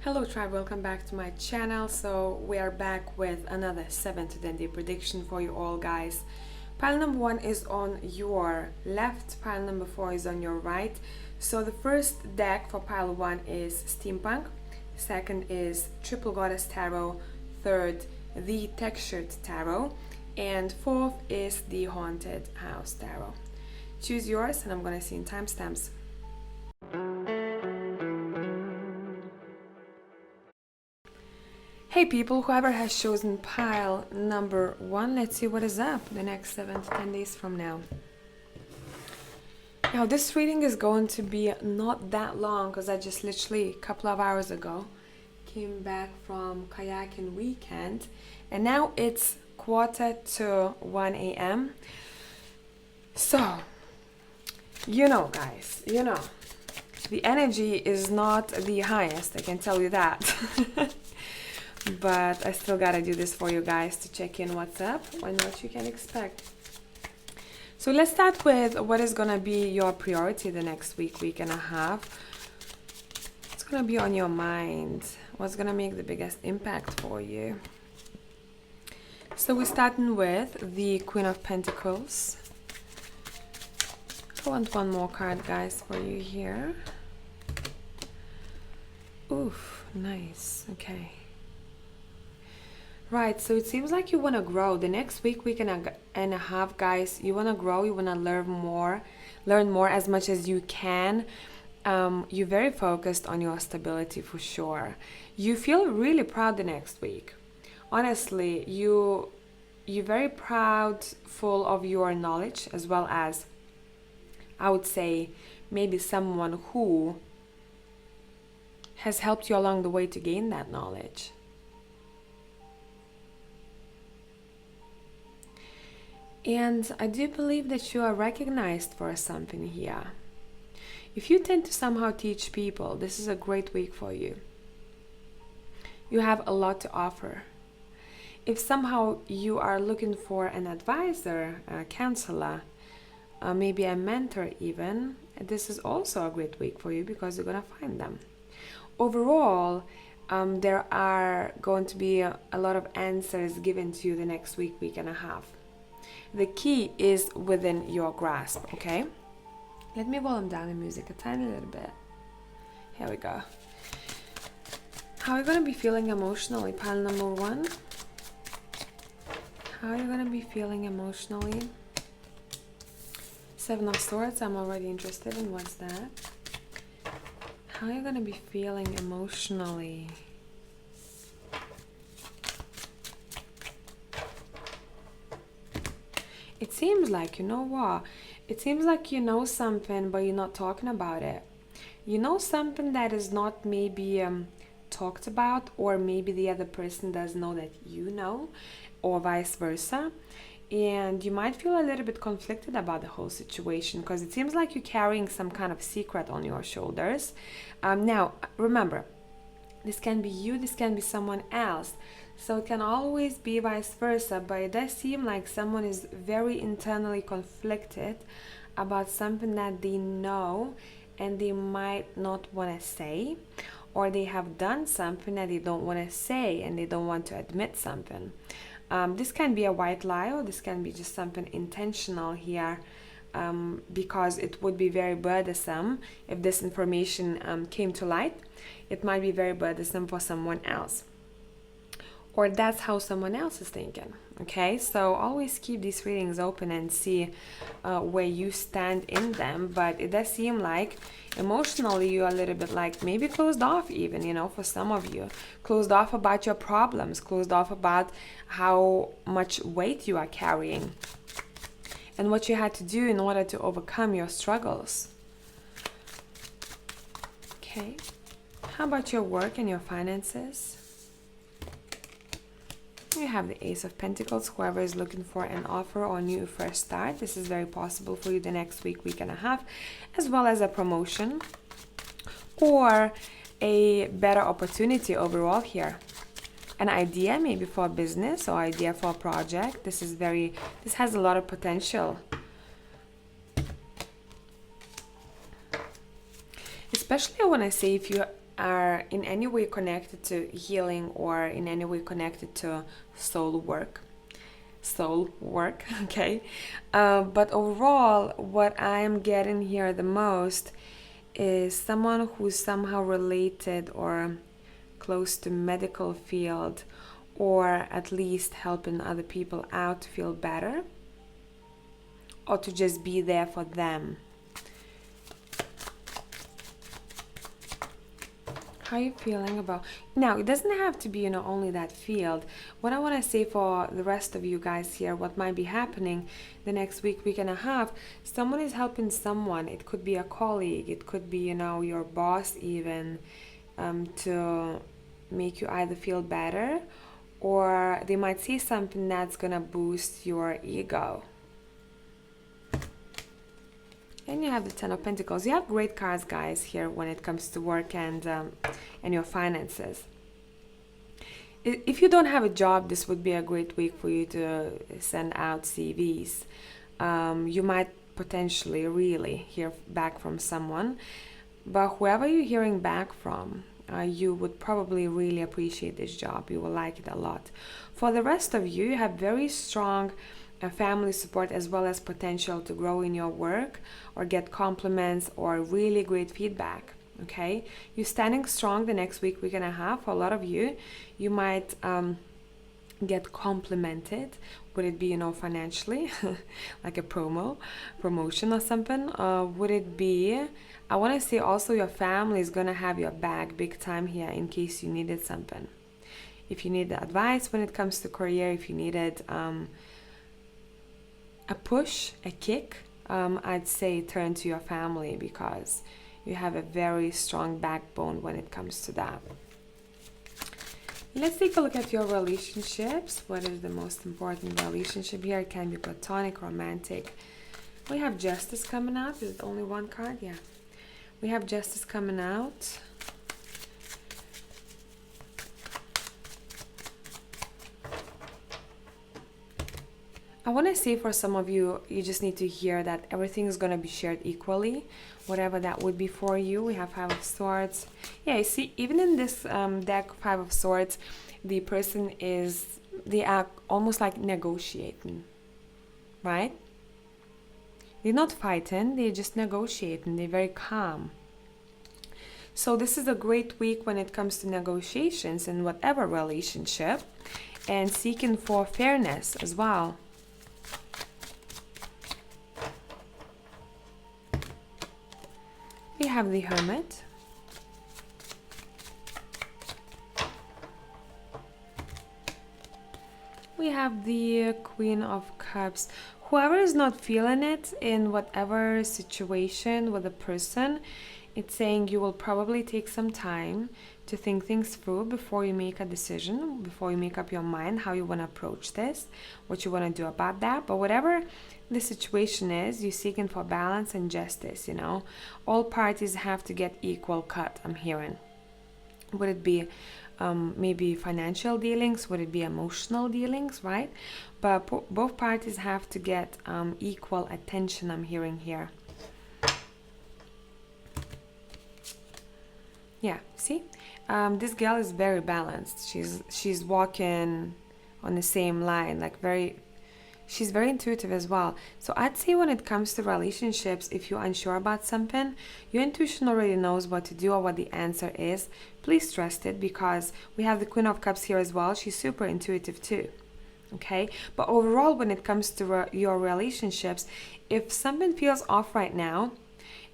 Hello tribe, welcome back to my channel. So we are back with another 7 to 10 day prediction for you all, guys. Pile number 1 is on your left, pile number 4 is on your right. So the first deck for pile 1 is Steampunk, second is Triple Goddess Tarot, third the Textured Tarot, and fourth is the Haunted House Tarot. Choose yours and I'm gonna see in timestamps. Hey people, whoever has chosen pile number 1, let's see what is up the next 7 to 10 days from now. Now this reading is going to be not that long because I just literally a couple of hours ago came back from kayaking weekend and now it's 1:45 a.m. So, guys, the energy is not the highest, I can tell you that. But I still gotta do this for you guys to check in what's up and what you can expect. So let's start with what is gonna be your priority the next week and a half. What's gonna be on your mind? What's gonna make the biggest impact for you? So we're starting with the Queen of Pentacles. I want one more card, guys, for you here. Oof, nice. Okay. Right, so it seems like you want to grow the next week and a half, guys. You want to grow, you want to learn more as much as you can. You're very focused on your stability for sure. You feel really proud the next week. Honestly, you're very proud, full of your knowledge, as well as, I would say, maybe someone who has helped you along the way to gain that knowledge. And I do believe that you are recognized for something here. If you tend to somehow teach people, this is a great week for you. You have a lot to offer. If somehow you are looking for an advisor, a counselor, maybe a mentor even, this is also a great week for you because you're going to find them. Overall, there are going to be a lot of answers given to you the next week and a half. The key is within your grasp, okay? Let me volume down the music a tiny little bit. Here we go. How are you going to be feeling emotionally, pile number 1? How are you going to be feeling emotionally? 7 of Swords, I'm already interested in what's that. How are you going to be feeling emotionally? It seems like, it seems like you know something, but you're not talking about it. You know something that is not maybe talked about, or maybe the other person doesn't know that you know, or vice versa. And you might feel a little bit conflicted about the whole situation because it seems like you're carrying some kind of secret on your shoulders. Now, remember, this can be you, this can be someone else. So it can always be vice versa, but it does seem like someone is very internally conflicted about something that they know and they might not want to say, or they have done something that they don't want to say and they don't want to admit something. This can be a white lie, or this can be just something intentional here, because it would be very burdensome if this information came to light. It might be very burdensome for someone else. Or that's how someone else is thinking, okay? So always keep these readings open and see where you stand in them. But it does seem like emotionally you're a little bit like maybe closed off even, for some of you. Closed off about your problems, closed off about how much weight you are carrying and what you had to do in order to overcome your struggles. Okay, how about your work and your finances? You have the Ace of Pentacles. Whoever is looking for an offer or new fresh start, this is very possible for you the next week and a half, as well as a promotion or a better opportunity overall here. An idea maybe for a business or idea for a project. This has a lot of potential. Especially I want to say if you are in any way connected to healing or in any way connected to soul work, okay? But overall, what I'm getting here the most is someone who's somehow related or close to medical field, or at least helping other people out to feel better, or to just be there for them. How are you feeling about now? It doesn't have to be, only that field. What I want to say for the rest of you guys here, what might be happening the next week and a half, someone is helping someone. It could be a colleague, it could be, your boss even, to make you either feel better, or they might say something that's gonna boost your ego. And you have the Ten of Pentacles. You have great cards, guys, here when it comes to work and your finances. If you don't have a job, this would be a great week for you to send out CVs. You might potentially really hear back from someone, but whoever you're hearing back from, you would probably really appreciate this job. You will like it a lot. For the rest of you, you have very strong family support, as well as potential to grow in your work or get compliments or really great feedback. Okay, you're standing strong the next week and a half. For a lot of you, you might get complimented. Would it be, financially, like a promotion or something? Would it be, I want to say also your family is gonna have your back big time here in case you needed something. If you need advice when it comes to career, if you needed a push, a kick, I'd say turn to your family, because you have a very strong backbone when it comes to that. Let's take a look at your relationships. What is the most important relationship here? It can be platonic, romantic. We have Justice coming out. Is it only one card? Yeah. We have Justice coming out. I want to say for some of you, you just need to hear that everything is going to be shared equally, whatever that would be for you. We have Five of Swords. Yeah, you see, even in this deck, Five of Swords, the person they are almost like negotiating, right? They're not fighting, they're just negotiating. They're very calm. So this is a great week when it comes to negotiations in whatever relationship, and seeking for fairness as well. We have the Hermit. We have the Queen of Cups. Whoever is not feeling it in whatever situation with a person, it's saying you will probably take some time to think things through before you make a decision, before you make up your mind how you want to approach this, what you want to do about that. But whatever the situation is, you're seeking for balance and justice, All parties have to get equal cut, I'm hearing. Would it be maybe financial dealings? Would it be emotional dealings, right? But both parties have to get equal attention, I'm hearing here. Yeah, see? This girl is very balanced. She's walking on the same line, like she's very intuitive as well. So I'd say when it comes to relationships, if you're unsure about something, your intuition already knows what to do or what the answer is. Please trust it, because we have the Queen of Cups here as well. She's super intuitive too. Okay? But overall, when it comes to your relationships, if something feels off right now,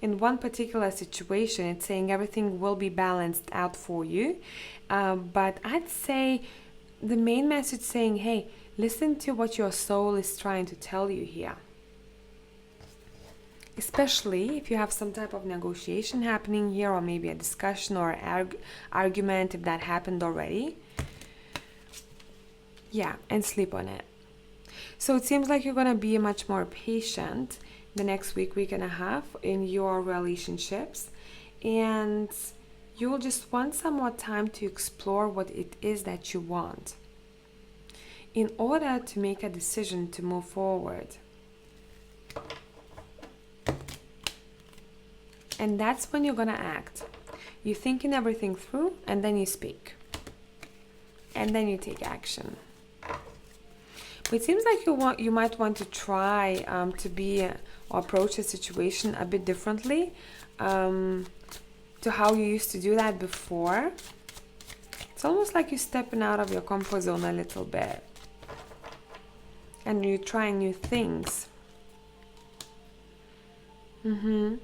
in one particular situation, it's saying everything will be balanced out for you. But I'd say the main message saying, hey, listen to what your soul is trying to tell you here. Especially if you have some type of negotiation happening here, or maybe a discussion or argument, if that happened already. Yeah, and sleep on it. So it seems like you're going to be much more patient the next week and a half in your relationships, and you'll just want some more time to explore what it is that you want in order to make a decision to move forward. And that's when you're gonna act. You're thinking everything through, and then you speak. And then you take action. But it seems like you might want to try to be or approach a situation a bit differently to how you used to do that before. It's almost like you're stepping out of your comfort zone a little bit. And you're trying new things. You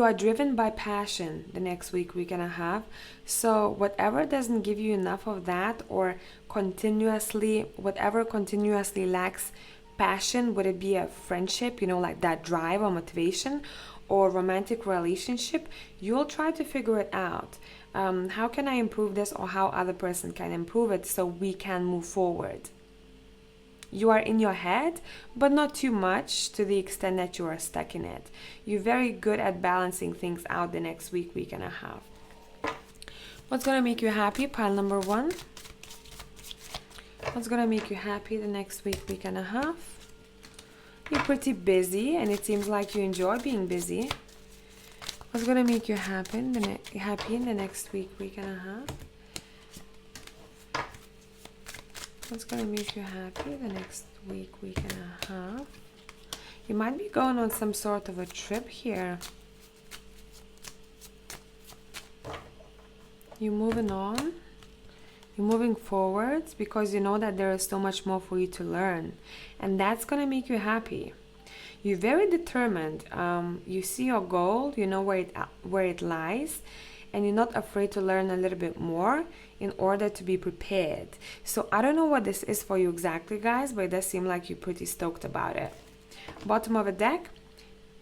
are driven by passion the next week and a half. So whatever doesn't give you enough of that, or whatever continuously lacks passion, would it be a friendship, like that drive or motivation, or romantic relationship, you'll try to figure it out. How can I improve this, or how other person can improve it so we can move forward? You are in your head, but not too much to the extent that you are stuck in it. You're very good at balancing things out the next week and a half. What's going to make you happy? Pile number 1. What's going to make you happy the next week and a half? You're pretty busy, and it seems like you enjoy being busy. What's going to make you happy in the next week and a half? What's going to make you happy the next week and a half? You might be going on some sort of a trip here. You're moving on. You're moving forwards because you know that there is so much more for you to learn. And that's going to make you happy. You're very determined. You see your goal. You know where it lies. And you're not afraid to learn a little bit more in order to be prepared. So I don't know what this is for you exactly, guys, but it does seem like you're pretty stoked about it. Bottom of the deck,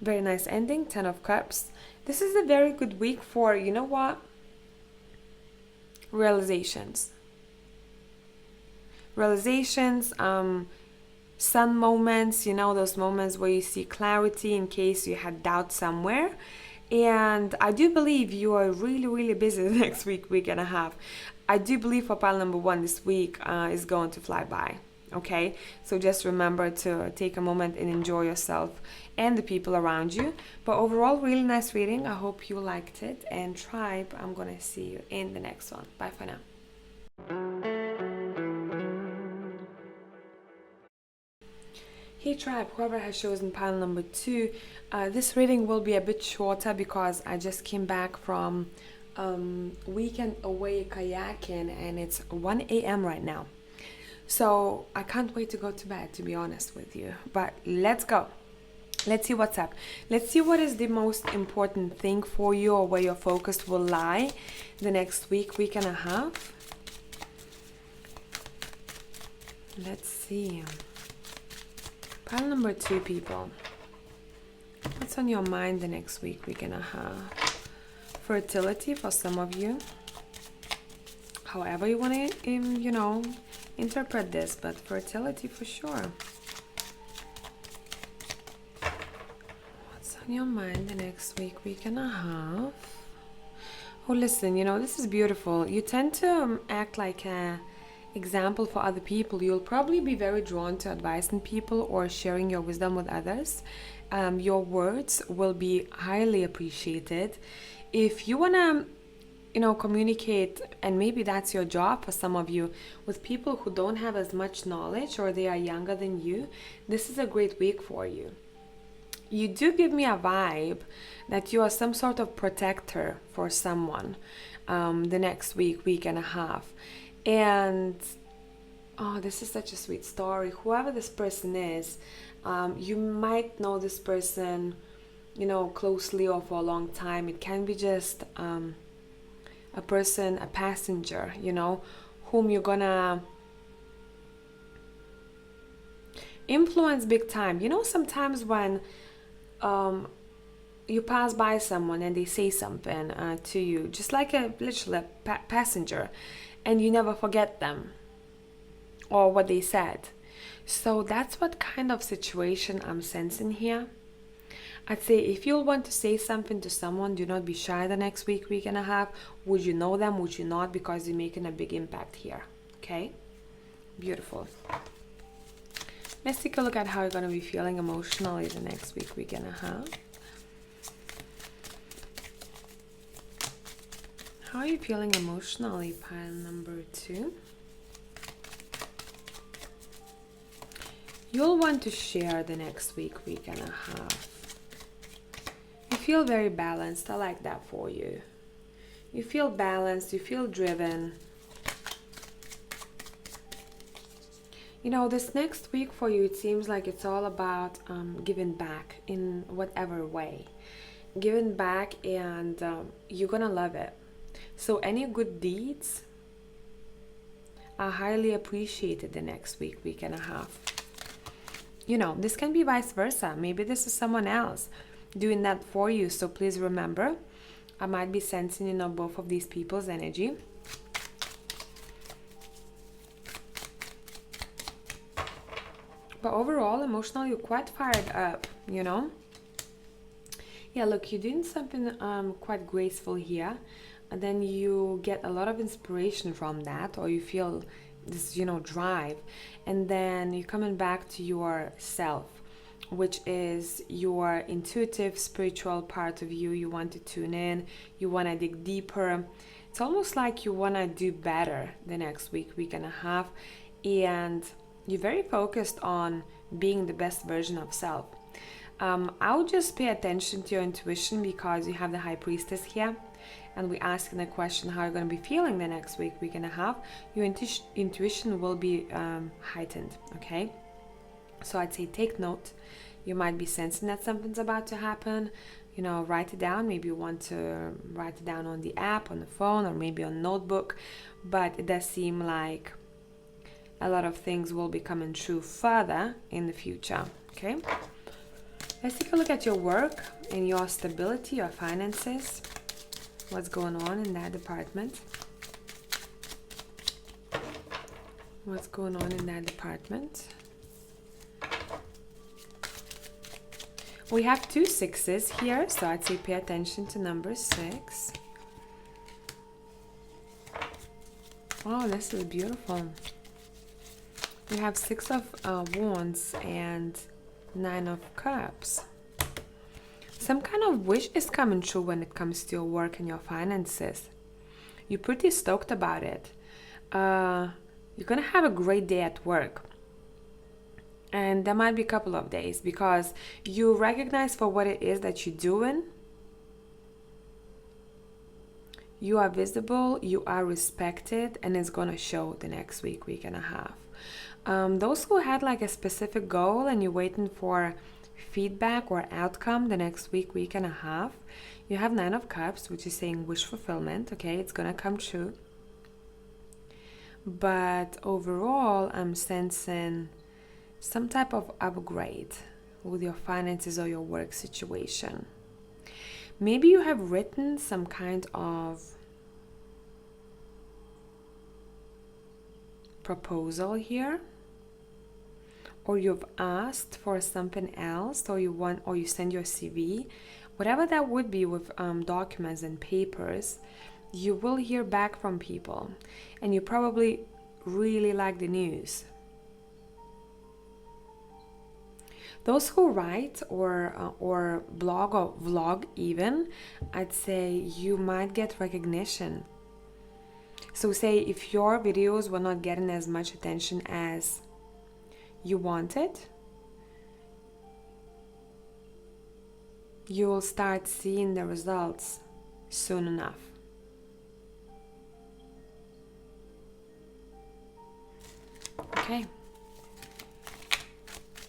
very nice ending, 10 of Cups. This is a very good week for, you know what? Realizations. Sun moments, those moments where you see clarity in case you had doubt somewhere. And I do believe you are really, really busy the next week and a half. I do believe for pile number 1 this week is going to fly by. Okay? So just remember to take a moment and enjoy yourself and the people around you. But overall, really nice reading. I hope you liked it. And Tribe, I'm going to see you in the next one. Bye for now. Hey Tribe, whoever has chosen pile number 2, this reading will be a bit shorter because I just came back from weekend away kayaking, and it's 1 a.m. right now. So I can't wait to go to bed, to be honest with you. But let's go. Let's see what's up. Let's see what is the most important thing for you, or where your focus will lie the next week and a half. Let's see. Pile number 2, people. What's on your mind the next week and a half? Fertility for some of you. However you want to, interpret this, but fertility for sure. What's on your mind the next week and a half? Oh, listen, this is beautiful. You tend to act like a example for other people. You'll probably be very drawn to advising people or sharing your wisdom with others. Your words will be highly appreciated. If you want to communicate, and maybe that's your job for some of you, with people who don't have as much knowledge or they are younger than you, this is a great week for you. You do give me a vibe that you are some sort of protector for someone the next week and a half. And oh, this is such a sweet story. Whoever this person is, you might know this person, closely or for a long time. It can be just a person, a passenger, whom you're gonna influence big time. Sometimes when you pass by someone and they say something to you, just like literally a passenger, and you never forget them or what they said. So that's what kind of situation I'm sensing here. I'd say if you want to say something to someone, do not be shy the next week and a half. Would you know them? Would you not? Because you're making a big impact here. Okay? Beautiful. Let's take a look at how you're going to be feeling emotionally the next week and a half. How are you feeling emotionally, pile number 2? You'll want to share the next week, week and a half. You feel very balanced. I like that for you. You feel balanced, you feel driven. You know, this next week for you, it seems like it's all about giving back in whatever way. Giving back, and you're gonna love it. So any good deeds are highly appreciated the next week, week and a half. You know, this can be vice versa. Maybe this is someone else doing that for you. So please remember, I might be sensing, you know, both of these people's energy. But overall, emotionally, you're quite fired up, you know. Yeah, look, you're doing something quite graceful here. And then you get a lot of inspiration from that, or you feel this, you know, drive. And then you're coming back to yourself, which is your intuitive, spiritual part of you. You want to tune in, you want to dig deeper. It's almost like you want to do better the next week, week and a half. And you're very focused on being the best version of self. I would just pay attention to your intuition, because you have the High Priestess here, and we're asking the question how you're going to be feeling the next week, week and a half. Your intuition will be heightened, okay? So I'd say take note. You might be sensing that something's about to happen. You know, write it down. Maybe you want to write it down on the app, on the phone, or maybe on notebook. But it does seem like a lot of things will be coming true further in the future, okay? Let's take a look at your work and your stability, your finances. What's going on in that department? What's going on in that department? We have 2 6s here, so I'd say pay attention to number 6. Oh, this is beautiful. You have 6 of Wands and 9 of Cups. Some kind of wish is coming true when it comes to your work and your finances. You're pretty stoked about it. You're gonna have a great day at work. And there might be a couple of days, because you recognize for what it is that you're doing. You are visible, you are respected, and it's gonna show the next week, week and a half. Those who had like a specific goal and you're waiting for feedback or outcome the next week, week and a half, you have 9 of Cups, which is saying wish fulfillment, okay? It's gonna come true. But overall, I'm sensing some type of upgrade with your finances or your work situation. Maybe you have written some kind of proposal here, or you've asked for something else, or you send your CV, whatever that would be with documents and papers. You will hear back from people, and you probably really like the news. Those who write or blog or vlog even, I'd say you might get recognition. So say if your videos were not getting as much attention as you wanted, you will start seeing the results soon enough. Okay.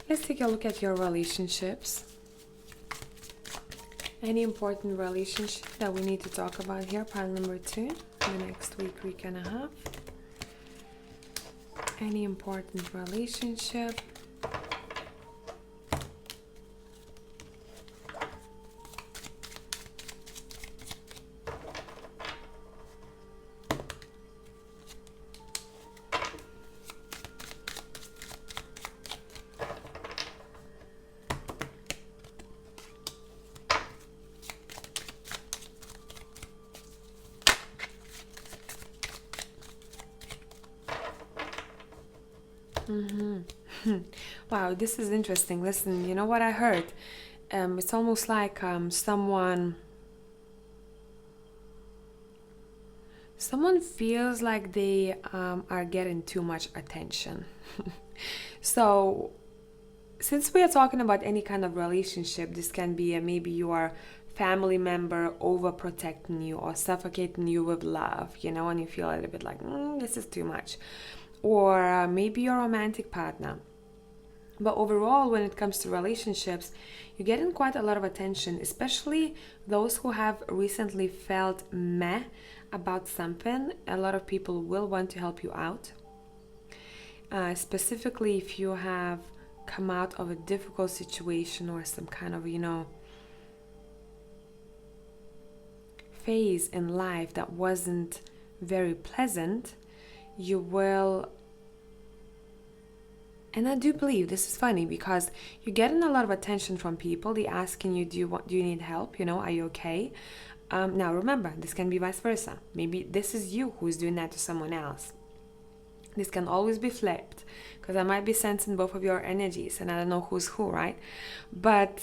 Let's take a look at your relationships. Any important relationship that we need to talk about here, pile number 2, the next week, week and a half. Any important relationship. Wow, this is interesting. Listen, you know what I heard? It's almost like someone someone feels like they are getting too much attention. So since we are talking about any kind of relationship, this can be maybe your family member overprotecting you or suffocating you with love, and you feel a little bit like, this is too much. Or maybe your romantic partner. But overall, when it comes to relationships, you're getting quite a lot of attention, especially those who have recently felt meh about something. A lot of people will want to help you out. Specifically, if you have come out of a difficult situation or some kind of, phase in life that wasn't very pleasant, you will. And I do believe this is funny because you're getting a lot of attention from people. They're asking you, do you need help? Are you okay? Now remember, this can be vice versa. Maybe this is you who's doing that to someone else. This can always be flipped because I might be sensing both of your energies and I don't know who's who, right? But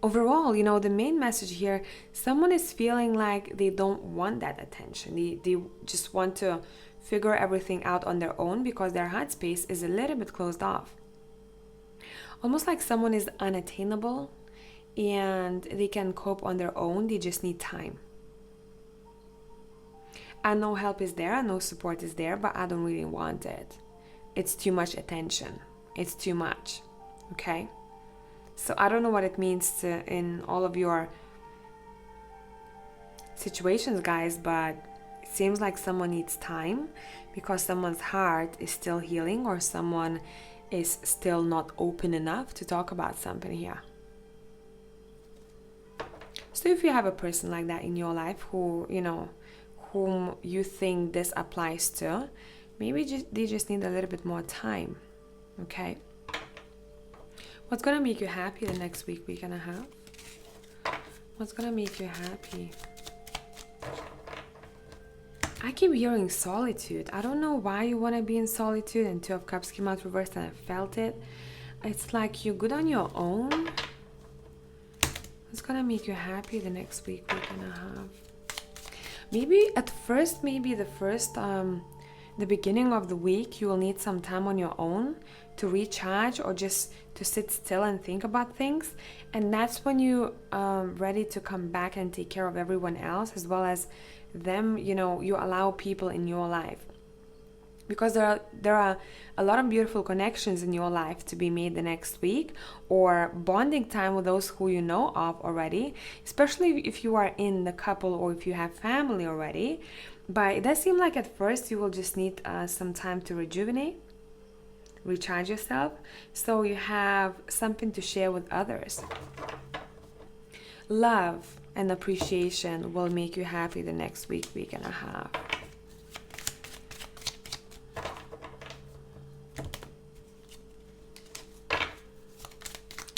overall, the main message here, someone is feeling like they don't want that attention. They just want to figure everything out on their own because their heart space is a little bit closed off. Almost like someone is unattainable and they can cope on their own, they just need time. I know help is there, I know support is there, but I don't really want it. It's too much attention. It's too much, okay? So I don't know what it means in all of your situations, guys, but it seems like someone needs time because someone's heart is still healing or someone is still not open enough to talk about something here. So if you have a person like that in your life who, whom you think this applies to, maybe they just need a little bit more time, okay? What's gonna make you happy the next week and a half? What's gonna make you happy? I keep hearing solitude. I don't know why you want to be in solitude, and Two of Cups came out reversed and I felt it. It's like you're good on your own. What's gonna make you happy the next week and a half? Maybe at first, the beginning of the week, you will need some time on your own to recharge or just to sit still and think about things. And that's when you ready to come back and take care of everyone else as well as them. You allow people in your life because there are a lot of beautiful connections in your life to be made the next week, or bonding time with those who you know of already, especially if you are in the couple or if you have family already. But it does seem like at first you will just need some time to rejuvenate, recharge yourself, so you have something to share with others. Love and appreciation will make you happy the next week and a half.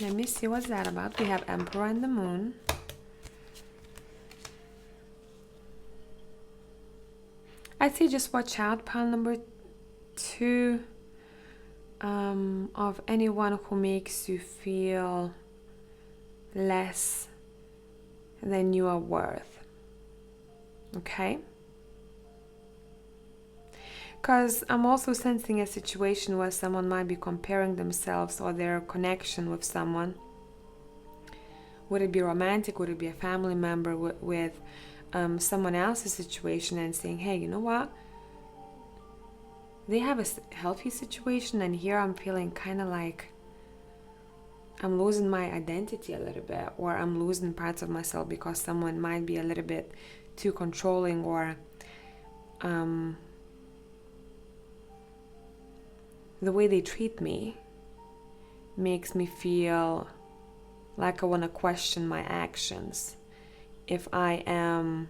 Let me see what's that about. We have Emperor and the Moon. I'd say just watch out, pile number 2, of anyone who makes you feel less than you are worth. Okay? Because I'm also sensing a situation where someone might be comparing themselves or their connection with someone. Would it be romantic? Would it be a family member with someone else's situation and saying, hey, you know what? They have a healthy situation and here I'm feeling kind of like I'm losing my identity a little bit, or I'm losing parts of myself because someone might be a little bit too controlling, or the way they treat me makes me feel like I want to question my actions if I am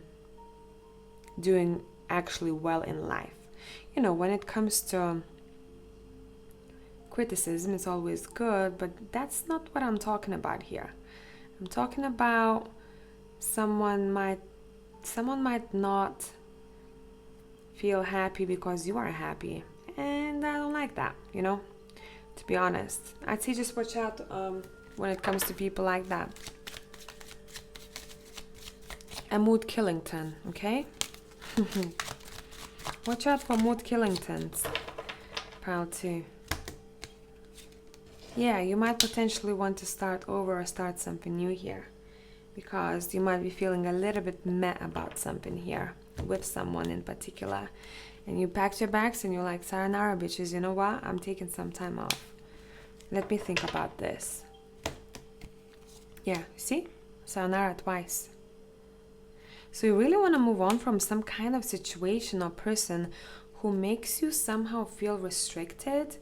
doing actually well in life. When it comes to criticism, it's always good, but that's not what I'm talking about here. I'm talking about someone might not feel happy because you are happy, and I don't like that, to be honest. I'd say just watch out when it comes to people like that. A mood Killington, okay? Watch out for mood killing tints, pile 2. Yeah, you might potentially want to start over or start something new here, because you might be feeling a little bit meh about something here with someone in particular. And you packed your bags and you're like, sayonara, bitches, you know what? I'm taking some time off. Let me think about this. Yeah, see? Sayonara twice. So you really want to move on from some kind of situation or person who makes you somehow feel restricted,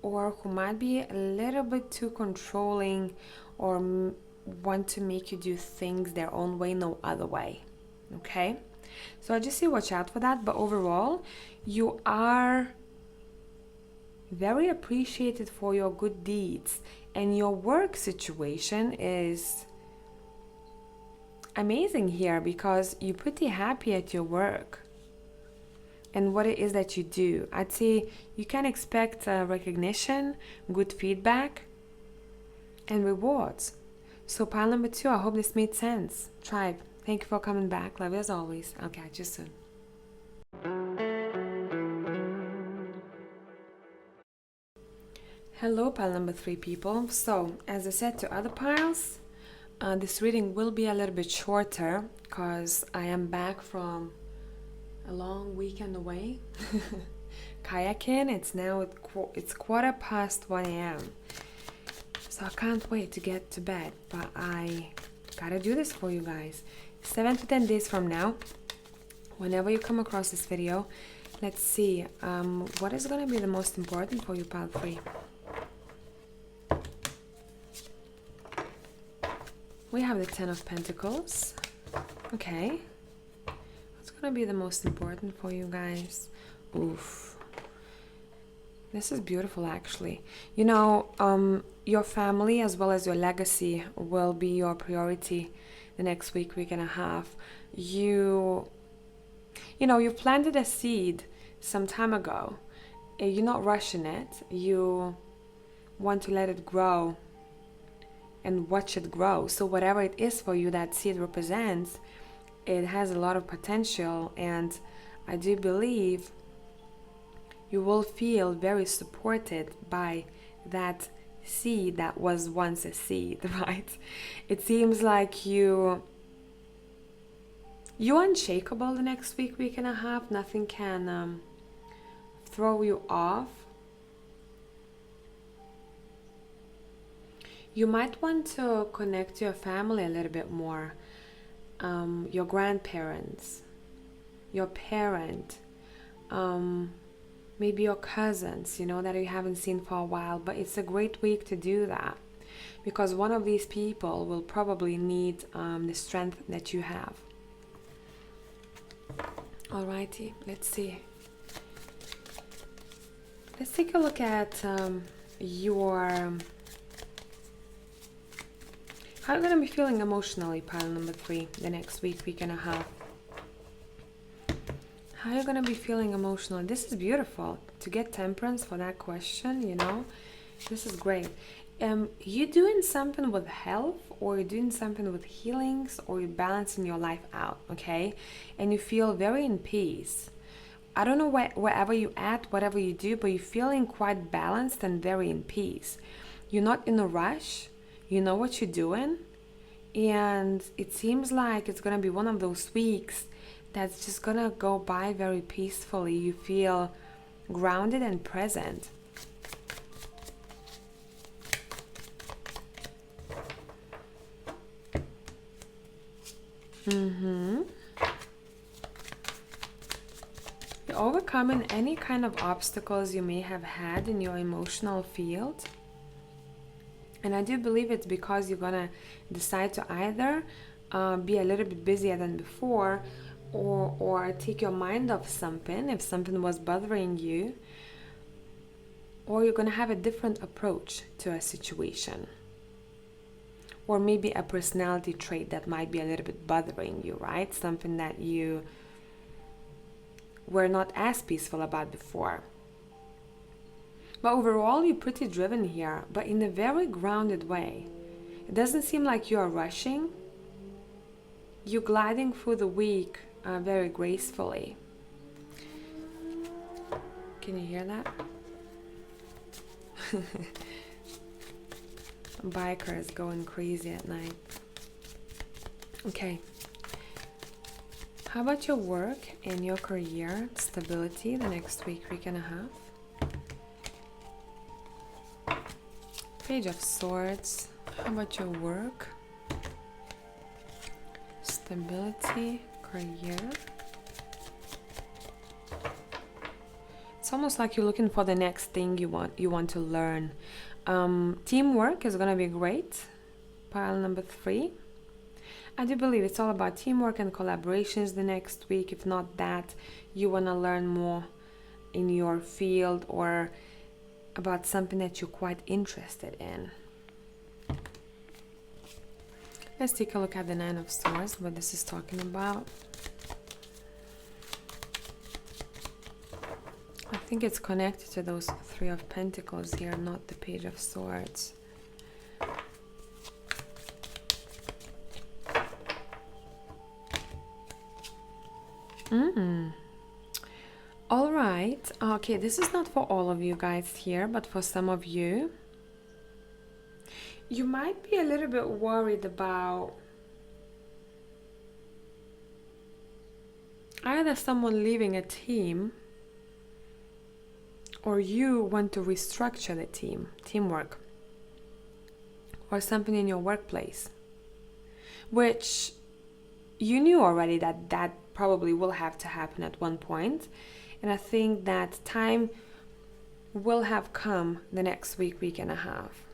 or who might be a little bit too controlling, or want to make you do things their own way, no other way. Okay? So I just say watch out for that. But overall, you are very appreciated for your good deeds, and your work situation is amazing here, because you're pretty happy at your work and what it is that you do. I'd say you can expect recognition, good feedback, and rewards. So pile number 2, I hope this made sense. Tribe, thank you for coming back. Love you as always. I'll catch you soon. Hello, pile number 3 people. So, as I said to other piles, this reading will be a little bit shorter because I am back from a long weekend away kayaking. It's now it's 1:15 a.m. So I can't wait to get to bed, but I gotta do this for you guys. 7 to 10 days from now, whenever you come across this video, let's see what is gonna be the most important for you, pile 3. We have the 10 of Pentacles. Okay. What's gonna be the most important for you guys? Oof. This is beautiful, actually. You know, your family as well as your legacy will be your priority the next week and a half. You know, you've planted a seed some time ago. You're not rushing it. You want to let it grow and watch it grow. So whatever it is for you that seed represents, it has a lot of potential, and I do believe you will feel very supported by that seed that was once a seed, right? It seems like you're unshakable the next week and a half. Nothing can throw you off. You might want to connect to your family a little bit more. Your grandparents, your parent, maybe your cousins, you know, that you haven't seen for a while. But it's a great week to do that, because one of these people will probably need the strength that you have. Alrighty, let's see. Let's take a look at your... How are you going to be feeling emotionally, pile number 3, the next week and a half? How are you going to be feeling emotionally? This is beautiful. To get temperance for that question, you know, this is great. You doing something with health, or you're doing something with healings, or you're balancing your life out, okay? And you feel very in peace. I don't know wherever you at, whatever you do, but you're feeling quite balanced and very in peace. You're not in a rush. You know what you're doing, and it seems like it's gonna be one of those weeks that's just gonna go by very peacefully. You feel grounded and present. You're overcoming any kind of obstacles you may have had in your emotional field. And I do believe it's because you're gonna decide to either be a little bit busier than before, or take your mind off something if something was bothering you, or you're gonna have a different approach to a situation, or maybe a personality trait that might be a little bit bothering you, right? Something that you were not as peaceful about before. But overall, you're pretty driven here, but in a very grounded way. It doesn't seem like you are rushing. You're gliding through the week very gracefully. Can you hear that? Bikers going crazy at night. Okay. How about your work and your career stability the next week and a half? Page of Swords. How about your work? Stability, career. It's almost like you're looking for the next thing you want to learn. Teamwork is gonna be great. Pile number 3. I do believe it's all about teamwork and collaborations the next week. If not that, you want to learn more in your field or about something that you're quite interested in. Let's take a look at the 9 of Swords, what this is talking about. I think it's connected to those 3 of Pentacles here, not the Page of Swords. All right. Okay, this is not for all of you guys here, but for some of you. You might be a little bit worried about either someone leaving a team or you want to restructure the teamwork, or something in your workplace, which you knew already that probably will have to happen at one point. And I think that time will have come the next week and a half.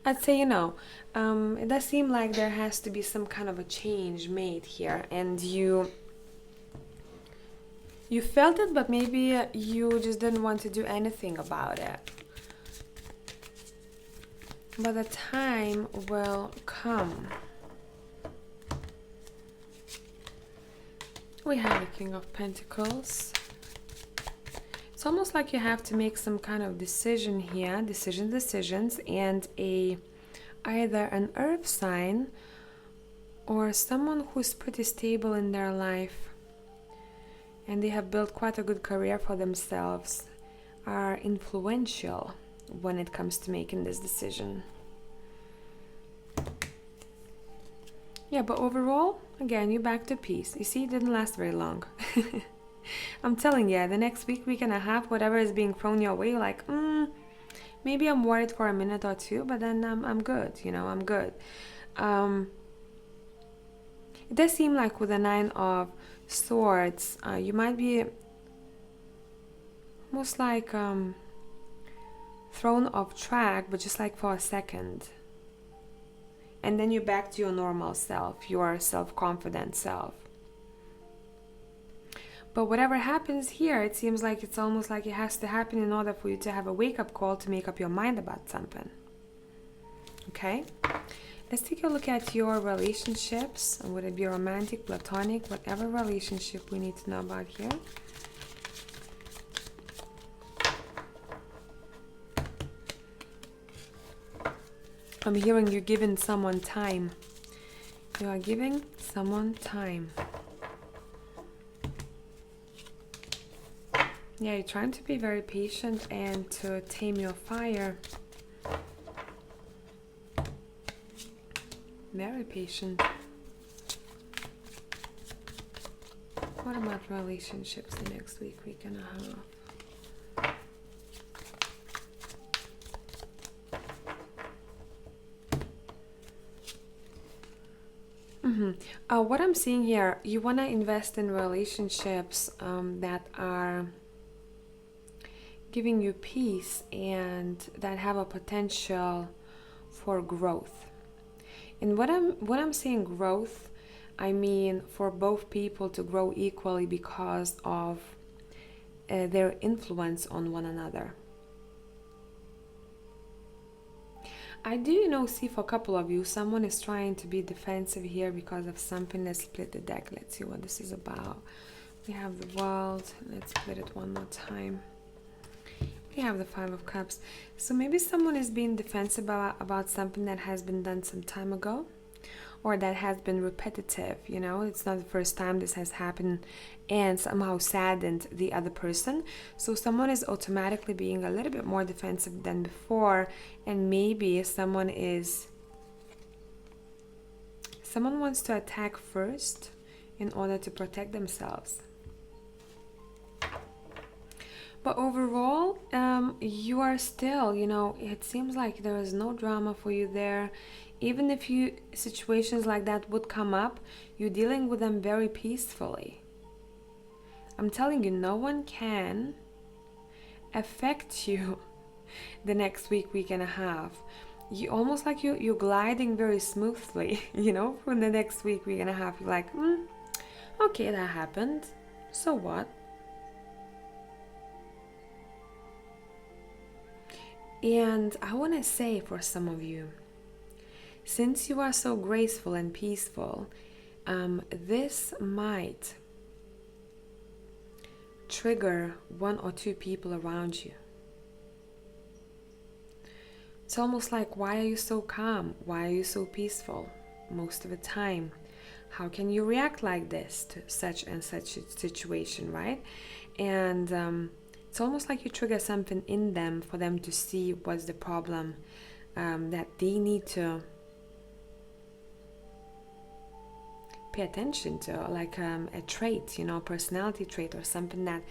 I'd say, it does seem like there has to be some kind of a change made here, and you felt it, but maybe you just didn't want to do anything about it. But the time will come. We have the King of Pentacles. It's almost like you have to make some kind of decision here, decisions, and either an earth sign or someone who's pretty stable in their life and they have built quite a good career for themselves, are influential when it comes to making this decision. Yeah, but overall, again, you're back to peace. You see, it didn't last very long. I'm telling you, the next week and a half, whatever is being thrown your way, you're like, maybe I'm worried for a minute or two, but then I'm good, I'm good. It does seem like with the 9 of Swords, you might be almost like thrown off track, but just like for a second. And then you're back to your normal self, your self-confident self. But whatever happens here, it seems like it's almost like it has to happen in order for you to have a wake-up call to make up your mind about something. Okay? Let's take a look at your relationships. Would it be romantic, platonic, whatever relationship we need to know about here. I'm hearing you giving someone time. You are giving someone time. Yeah, you're trying to be very patient and to tame your fire. Very patient. What about relationships the next week and a half? What I'm seeing here, you want to invest in relationships that are giving you peace and that have a potential for growth. And when I'm saying growth, I mean for both people to grow equally because of their influence on one another. I do see for a couple of you, someone is trying to be defensive here because of something. Let's split the deck. Let's see what this is about. We have the World. Let's split it one more time. We have the 5 of Cups. So maybe someone is being defensive about something that has been done some time ago. or that has been repetitive. You know, it's not the first time this has happened and somehow saddened the other person. So someone is automatically being a little bit more defensive than before, and maybe someone wants to attack first in order to protect themselves. But overall, you are still, you know, it seems like there is no drama for you there. Even if situations like that would come up, you're dealing with them very peacefully. I'm telling you, no one can affect you the next week and a half. You almost like you're gliding very smoothly, you know, for the next week and a half. You're like, okay, that happened. So what? And I want to say for some of you, since you are so graceful and peaceful, this might trigger one or two people around you. It's almost like, why are you so calm? Why are you so peaceful most of the time? How can you react like this to such and such a situation, right? And it's almost like you trigger something in them for them to see what's the problem that they need to pay attention to, like a trait, you know, personality trait or something that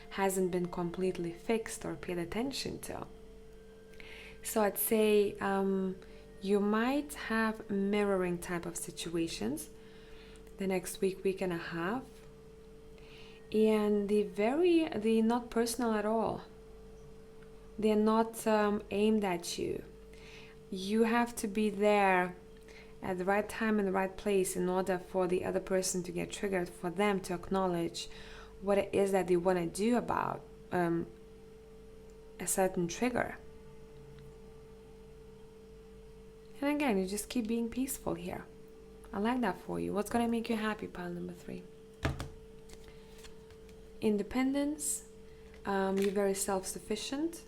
hasn't been completely fixed or paid attention to. So I'd say you might have mirroring type of situations the next week and a half, and they're not personal at all. They're not aimed at you. You have to be there at the right time and the right place in order for the other person to get triggered, for them to acknowledge what it is that they want to do about a certain trigger. And again, you just keep being peaceful here. I like that for you. What's going to make you happy, pile number 3? Independence. You're very self-sufficient.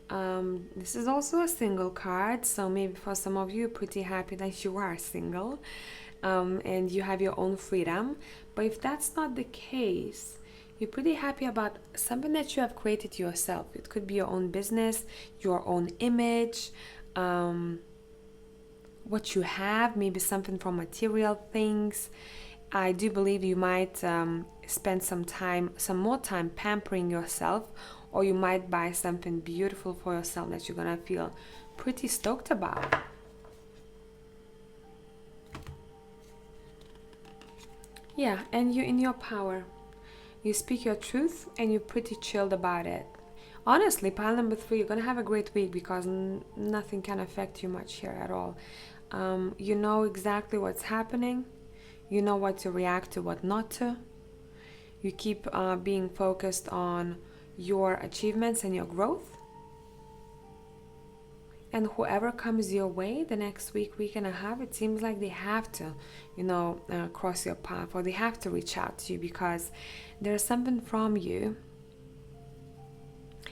This is also a single card, so maybe for some of you, pretty happy that you are single and you have your own freedom. But if that's not the case, you're pretty happy about something that you have created yourself. It could be your own business, your own image, what you have, maybe something from material things. I do believe you might spend some more time pampering yourself, or you might buy something beautiful for yourself that you're gonna feel pretty stoked about. Yeah, and you're in your power. You speak your truth and you're pretty chilled about it. Honestly, pile number 3, you're gonna have a great week because nothing can affect you much here at all. You know exactly what's happening. You know what to react to, what not to. You keep being focused on your achievements and your growth. And whoever comes your way the next week and a half, it seems like they have to, you know, cross your path, or they have to reach out to you because there's something from you.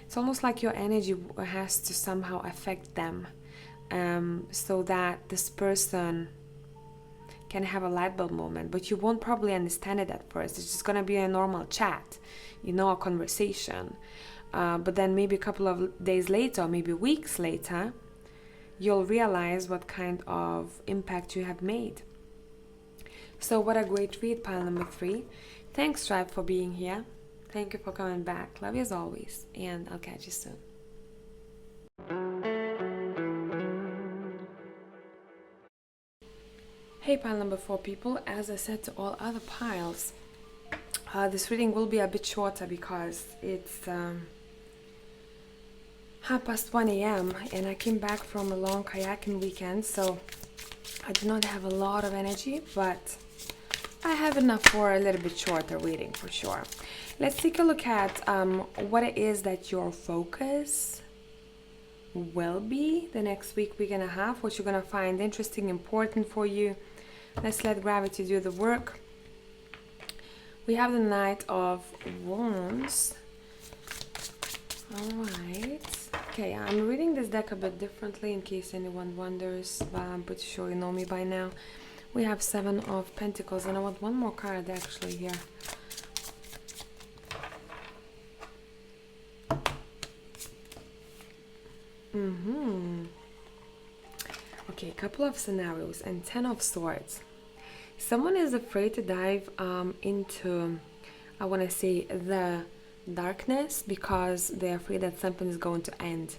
It's almost like your energy has to somehow affect them, so that this person can have a light bulb moment, but you won't probably understand it at first. It's just gonna be a normal chat, you know, a conversation. But then maybe a couple of days later, or maybe weeks later, you'll realize what kind of impact you have made. So what a great read, pile number 3. Thanks, Tribe, for being here. Thank you for coming back. Love you as always, and I'll catch you soon. Hey, pile number 4 people, as I said to all other piles, this reading will be a bit shorter because it's 1:30 a.m. and I came back from a long kayaking weekend, so I do not have a lot of energy, but I have enough for a little bit shorter reading for sure. Let's take a look at what it is that your focus will be the next week and a half, what you're gonna find interesting, important for you. Let's let gravity do the work. We have the Knight of Wands. Alright. Okay, I'm reading this deck a bit differently in case anyone wonders, but I'm pretty sure you know me by now. We have Seven of Pentacles, and I want one more card actually here. Okay, a couple of scenarios and 10 of Swords. Someone is afraid to dive into, I want to say, the darkness because they're afraid that something is going to end.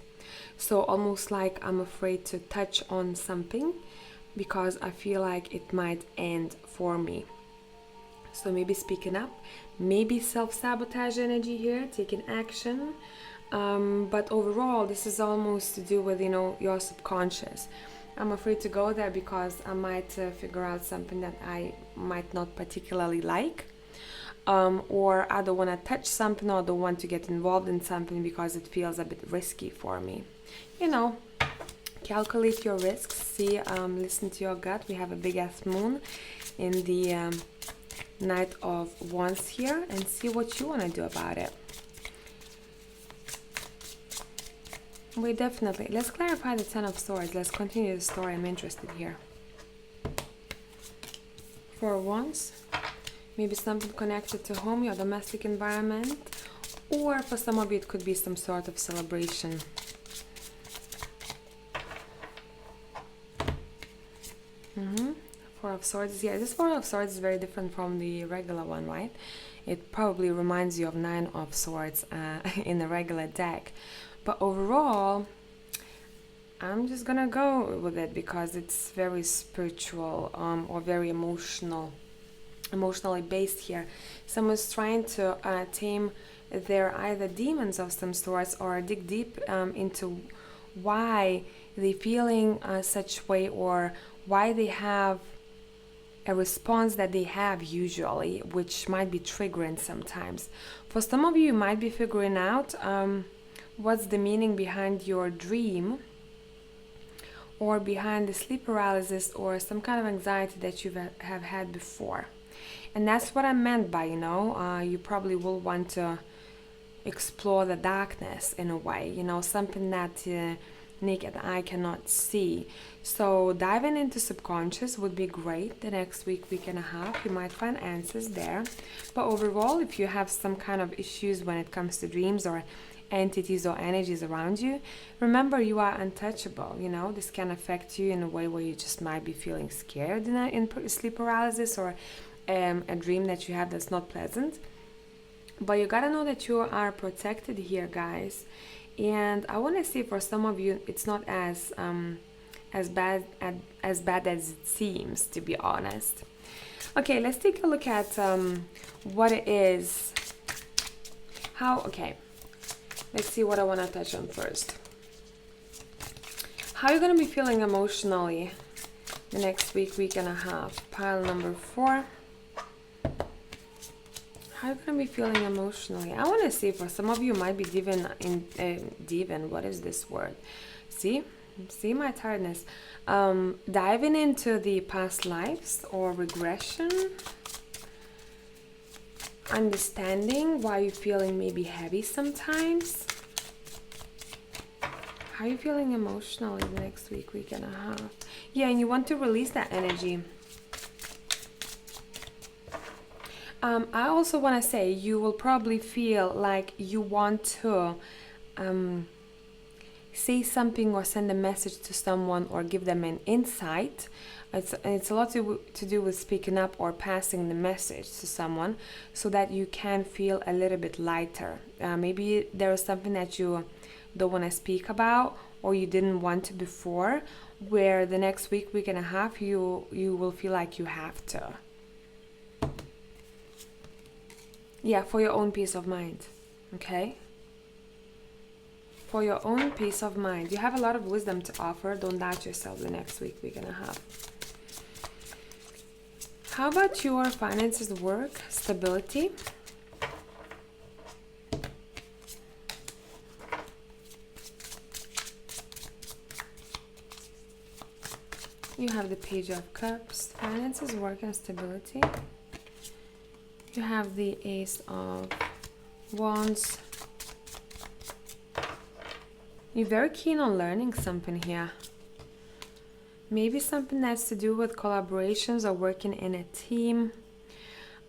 So almost like I'm afraid to touch on something because I feel like it might end for me. So maybe speaking up, maybe self-sabotage energy here, taking action. But overall, this is almost to do with, you know, your subconscious. I'm afraid to go there because I might figure out something that I might not particularly like. Or I don't want to touch something, or don't want to get involved in something because it feels a bit risky for me. You know, calculate your risks, see, listen to your gut. We have a big ass moon in the Knight of Wands here, and see what you want to do about it. We definitely, let's clarify the Ten of Swords. Let's continue the story. I'm interested here. For Wands, maybe something connected to home, your domestic environment, or for some of you it could be some sort of celebration. Four of Swords. Yeah, this Four of Swords is very different from the regular one, right? It probably reminds you of Nine of Swords in the regular deck. But overall, I'm just gonna go with it because it's very spiritual or very emotionally based here. Someone's trying to tame their either demons of some sorts or dig deep into why they're feeling such way, or why they have a response that they have usually, which might be triggering sometimes. For some of you, you might be figuring out what's the meaning behind your dream, or behind the sleep paralysis, or some kind of anxiety that you have had before. And that's what I meant by, you know, you probably will want to explore the darkness in a way, you know, something that naked eye cannot see. So diving into subconscious would be great the next week and a half. You might find answers there. But overall, if you have some kind of issues when it comes to dreams or entities or energies around you, remember you are untouchable. You know, this can affect you in a way where you just might be feeling scared in sleep paralysis, or a dream that you have that's not pleasant. But you gotta know that you are protected here, guys. And I want to say for some of you, it's not as bad as it seems, to be honest. Okay, let's take a look at what it is. Okay, let's see what I want to touch on first. How are you going to be feeling emotionally the next week and a half? Pile number 4. How are you going to be feeling emotionally? I want to see, for some of you might be diving, what is this word? See my tiredness. Diving into the past lives or regression. Understanding why you're feeling maybe heavy sometimes. How are you feeling emotionally the next week and a half? Yeah, and you want to release that energy. I also want to say you will probably feel like you want to say something or send a message to someone or give them an insight. It's a lot to do with speaking up or passing the message to someone so that you can feel a little bit lighter. Maybe there is something that you don't want to speak about, or you didn't want to before, where the next week and a half you will feel like you have to. Yeah, for your own peace of mind, okay? For your own peace of mind. You have a lot of wisdom to offer. Don't doubt yourself the next week and a half. How about your finances, work, stability? You have the Page of Cups, finances, work, and stability. You have the Ace of Wands. You're very keen on learning something here. Maybe something that's to do with collaborations or working in a team.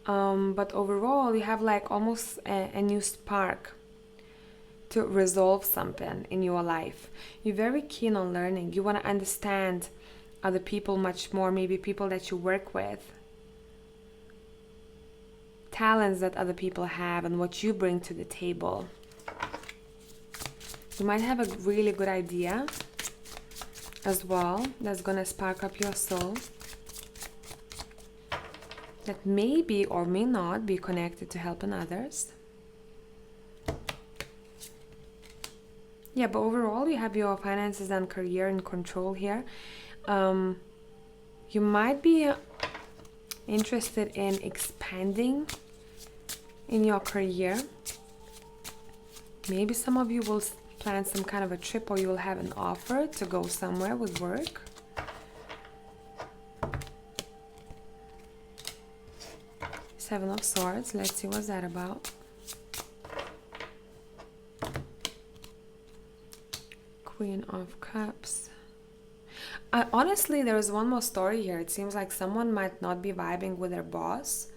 But overall, you have like almost a new spark to resolve something in your life. You're very keen on learning. You want to understand other people much more, maybe people that you work with, talents that other people have, and what you bring to the table. You might have a really good idea as well that's gonna spark up your soul, that maybe or may not be connected to helping others. Yeah, but overall you have your finances and career in control here. You might be interested in expanding in your career. Maybe some of you will plan some kind of a trip, or you will have an offer to go somewhere with work. Seven of Swords. Let's see what's that about. Queen of Cups. Honestly, there is one more story here. It seems like someone might not be vibing with their boss,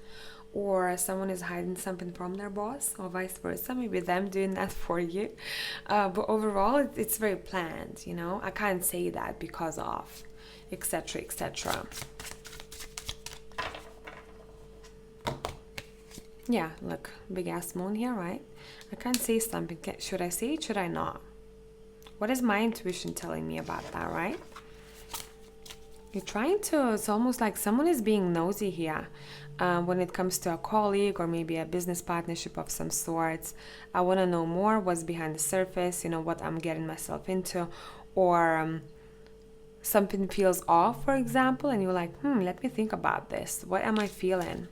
or someone is hiding something from their boss, or vice versa. Maybe them doing that for you. But overall, it's very planned, you know. I can't say that because of, etc., etc. Yeah, look, big ass moon here, right? I can't say something. Should I say it? Should I not? What is my intuition telling me about that, right? You're trying to, it's almost like someone is being nosy here. When it comes to a colleague or maybe a business partnership of some sorts. I want to know more, what's behind the surface, you know, what I'm getting myself into, or something feels off, for example, and you're like, let me think about this. What am I feeling?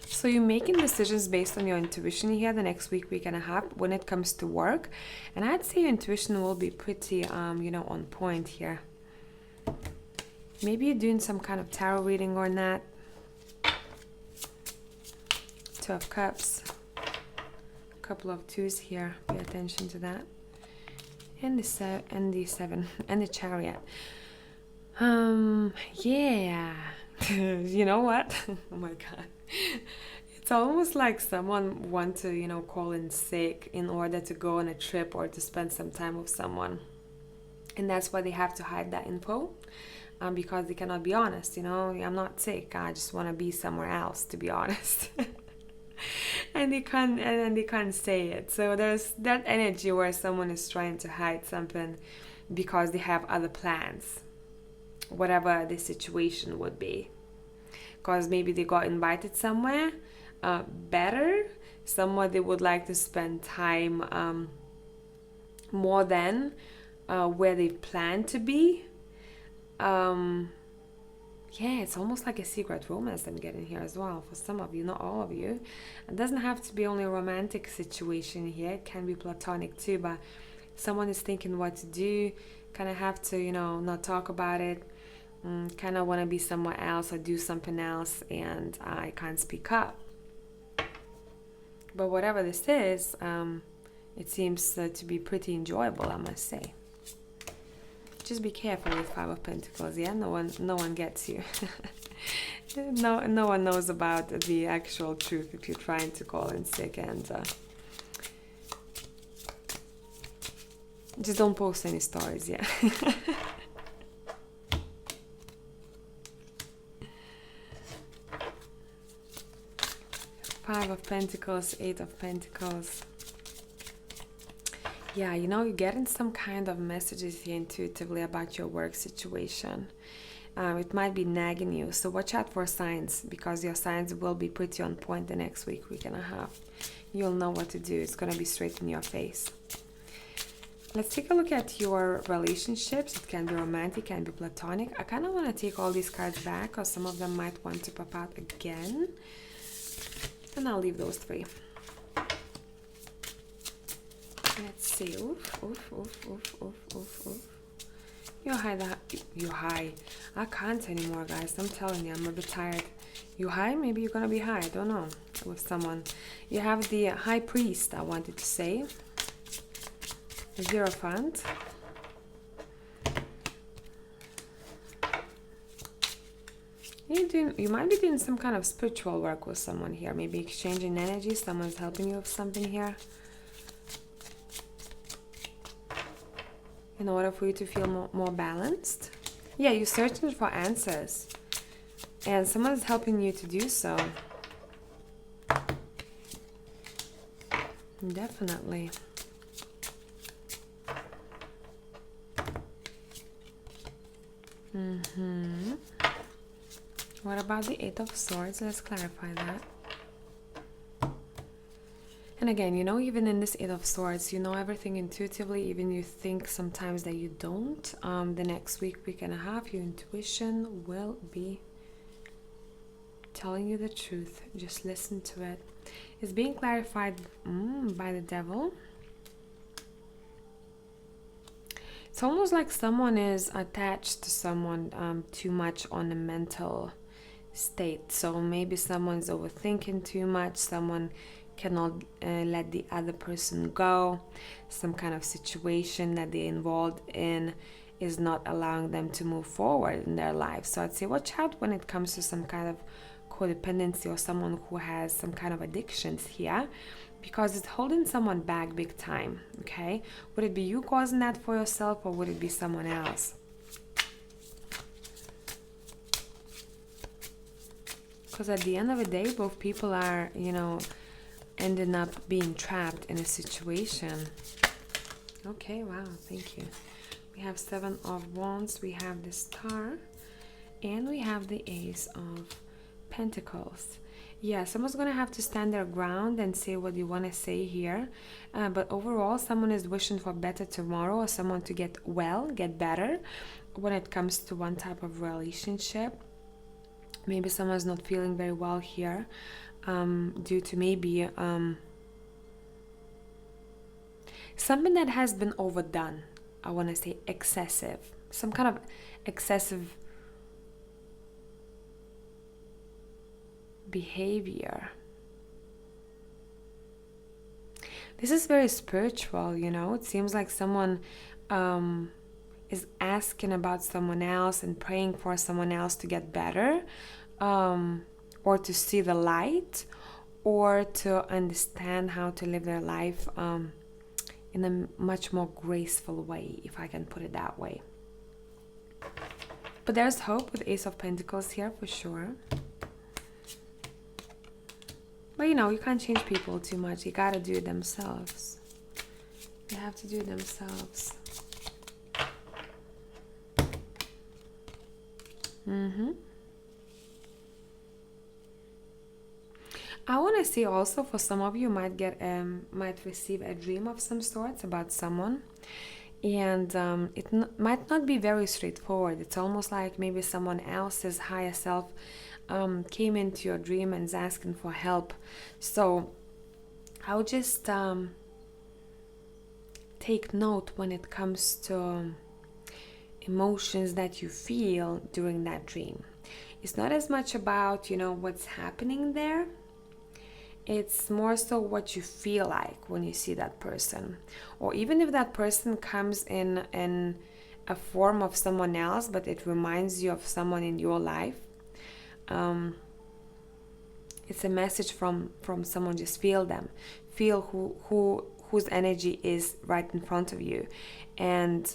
So you're making decisions based on your intuition here the next week and a half when it comes to work. And I'd say your intuition will be pretty, you know, on point here. Maybe you're doing some kind of tarot reading or not. Two of Cups. A couple of twos here. Pay attention to that. And the seven. And the Chariot. Yeah. You know what? Oh my God. It's almost like someone wants to, you know, call in sick in order to go on a trip or to spend some time with someone. And that's why they have to hide that info. Because they cannot be honest, you know, I'm not sick, I just want to be somewhere else, to be honest. and they can't say it. So there's that energy where someone is trying to hide something because they have other plans, whatever the situation would be. Because maybe they got invited somewhere better, somewhere they would like to spend time more than where they plan to be. Yeah, it's almost like a secret romance I'm getting here as well for some of you, not all of you. It doesn't have to be only a romantic situation here, it can be platonic too, but someone is thinking what to do, kind of have to, you know, not talk about it, kind of want to be somewhere else or do something else, and I can't speak up. But whatever this is, it seems to be pretty enjoyable, I must say. Just be careful with Five of Pentacles, yeah? No one gets you. no one knows about the actual truth if you're trying to call in sick, and just don't post any stories, yeah? Five of Pentacles, Eight of Pentacles. Yeah, you know, you're getting some kind of messages here intuitively about your work situation. It might be nagging you, so watch out for signs, because your signs will be pretty on point the next week and a half. You'll know what to do. It's going to be straight in your face. Let's take a look at your relationships. It can be romantic, can be platonic. I kind of want to take all these cards back, because some of them might want to pop out again. And I'll leave those three. Let's see. Oof, oof, oof, oof, oof, oof, oof. You're high. I can't anymore, guys. I'm telling you, I'm a bit tired. You high? Maybe you're gonna be high. I don't know. With someone. You have the High Priest, I wanted to say. The Hierophant. You might be doing some kind of spiritual work with someone here. Maybe exchanging energy. Someone's helping you with something here. In order for you to feel more balanced. Yeah, you're searching for answers. And someone's helping you to do so. Definitely. What about the Eight of Swords? Let's clarify that. And again, you know, even in this Eight of Swords, you know everything intuitively, even you think sometimes that you don't. The next week and a half, your intuition will be telling you the truth. Just listen to it. It's being clarified by the Devil. It's almost like someone is attached to someone too much on a mental state. So maybe someone's overthinking too much. Someone cannot let the other person go. Some kind of situation that they're involved in is not allowing them to move forward in their life. So I'd say watch out when it comes to some kind of codependency or someone who has some kind of addictions here, because it's holding someone back big time. Okay, would it be you causing that for yourself, or would it be someone else? Because at the end of the day, both people are, you know, ending up being trapped in a situation. Okay, wow, thank you. We have Seven of Wands, we have the Star, and we have the Ace of Pentacles. Yeah, someone's gonna have to stand their ground and say what you want to say here, but overall someone is wishing for better tomorrow, or someone to get well, get better when it comes to one type of relationship. Maybe someone's not feeling very well here due to maybe something that has been overdone. I want to say excessive, some kind of excessive behavior. This is very spiritual, you know. It seems like someone is asking about someone else and praying for someone else to get better, or to see the light, or to understand how to live their life in a much more graceful way, if I can put it that way. But there's hope with Ace of Pentacles here for sure. But you know, you can't change people too much. You gotta do it themselves. They have to do it themselves. I want to see also, for some of you might receive a dream of some sorts about someone, and might not be very straightforward. It's almost like maybe someone else's higher self came into your dream and is asking for help. So I would just take note when it comes to emotions that you feel during that dream. It's not as much about, you know, what's happening there. It's more so what you feel like when you see that person. Or even if that person comes in a form of someone else, but it reminds you of someone in your life. It's a message from someone. Just feel them. Feel whose energy is right in front of you. And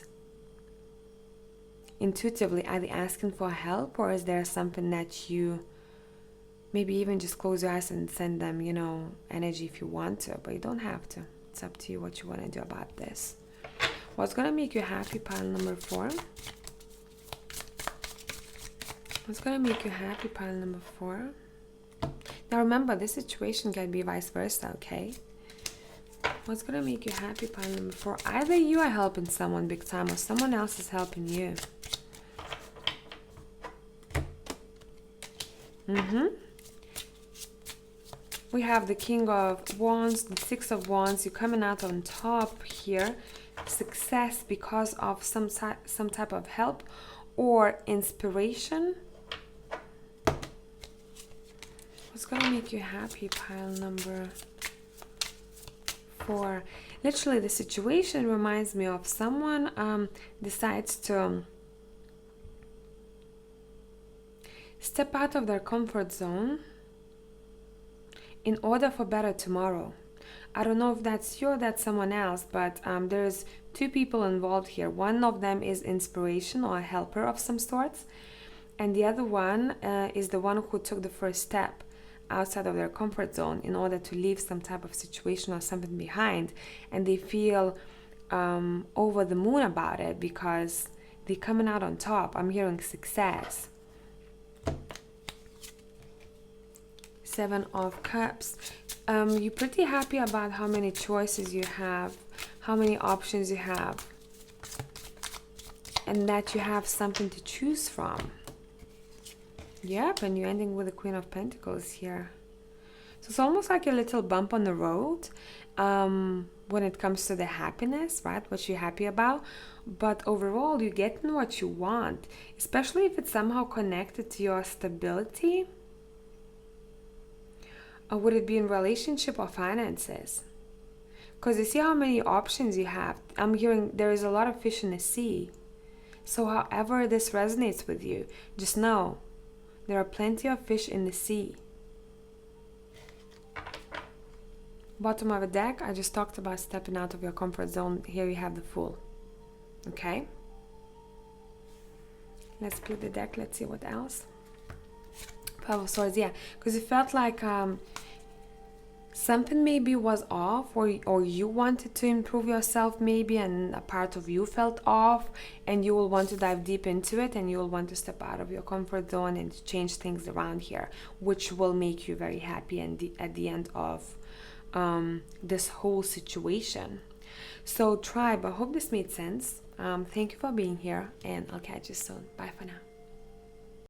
intuitively, are they asking for help, or is there something that you maybe even just close your eyes and send them, you know, energy if you want to, but you don't have to. It's up to you what you want to do about this. What's going to make you happy, pile number 4? What's going to make you happy, pile number 4? Now remember, this situation can be vice versa, okay? What's going to make you happy, pile number 4? Either you are helping someone big time, or someone else is helping you. We have the King of Wands, the Six of Wands. You're coming out on top here. Success because of some type of help or inspiration. What's going to make you happy, pile number 4? Literally, the situation reminds me of someone decides to step out of their comfort zone in order for better tomorrow. I don't know if that's you or that's someone else, but there's two people involved here. One of them is inspiration or a helper of some sorts, and the other one is the one who took the first step outside of their comfort zone in order to leave some type of situation or something behind, and they feel over the moon about it because they're coming out on top. I'm hearing success. Seven of Cups. You're pretty happy about how many choices you have, how many options you have, and that you have something to choose from. Yep, and you're ending with the Queen of Pentacles here. So it's almost like a little bump on the road when it comes to the happiness, right? What you're happy about. But overall, you're getting what you want, especially if it's somehow connected to your stability. Or would it be in relationship or finances? Because you see how many options you have. I'm hearing there is a lot of fish in the sea. So however this resonates with you, just know there are plenty of fish in the sea. Bottom of a deck, I just talked about stepping out of your comfort zone. Here you have the Fool. Okay? Let's split the deck. Let's see what else. Five of Swords, yeah. Because it felt like something maybe was off, or you wanted to improve yourself maybe, and a part of you felt off, and you will want to dive deep into it, and you will want to step out of your comfort zone and change things around here, which will make you very happy and at the end of this whole situation. So tribe, I hope this made sense. Thank you for being here, and I'll catch you soon. Bye for now.